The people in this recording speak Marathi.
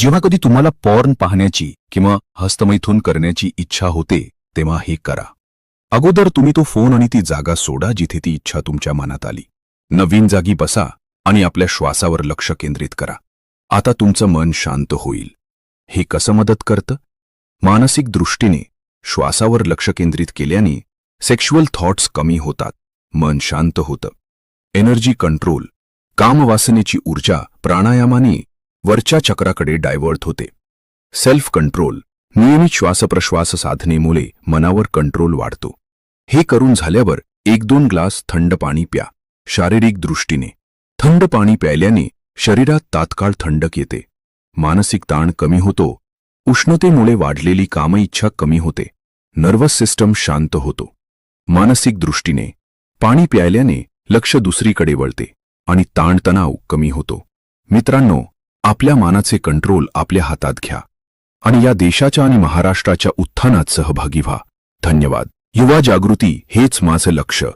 जेव्हा कधी तुम्हाला पॉर्न पाहण्याची किंवा हस्तमैथून करण्याची इच्छा होते तेव्हा हे करा. अगोदर तुम्ही तो फोन आणि ती जागा सोडा जिथे ती इच्छा तुमच्या मनात आली. नवीन जागी बसा आणि आपल्या श्वासावर लक्ष केंद्रित करा. आता तुमचं मन शांत होईल. हे कसं मदत करतं? मानसिक दृष्टीने श्वासावर लक्ष केंद्रित केल्याने सेक्शुअल थॉट्स कमी होतात, मन शांत होतं. एनर्जी कंट्रोल, कामवासनेची ऊर्जा प्राणायामाने वरच्या चक्राकडे डायव्हर्ट होते. सेल्फ कंट्रोल, नियमित श्वासप्रश्वास साधनेमुळे मनावर कंट्रोल वाढतो. हे करून झाल्यावर 1-2 ग्लास थंड पाणी प्या. शारीरिक दृष्टीने थंड पाणी प्यायल्याने शरीरात तात्काळ थंडक येते. मानसिक ताण कमी होतो. उष्णतेमुळे वाढलेली कामइच्छा कमी होते. नर्वस सिस्टम शांत होतो. मानसिक दृष्टीने पाणी प्यायल्याने लक्ष दुसरीकडे वळते आणि ताणतणाव कमी होतो. मित्रांनो, आपल्या मानाचे कंट्रोल आपल्या हातात घ्या आणि या देशाच्या आणि महाराष्ट्राच्या उत्थानात सहभागी व्हा. धन्यवाद. युवा जागृती हेच माझं लक्ष्य.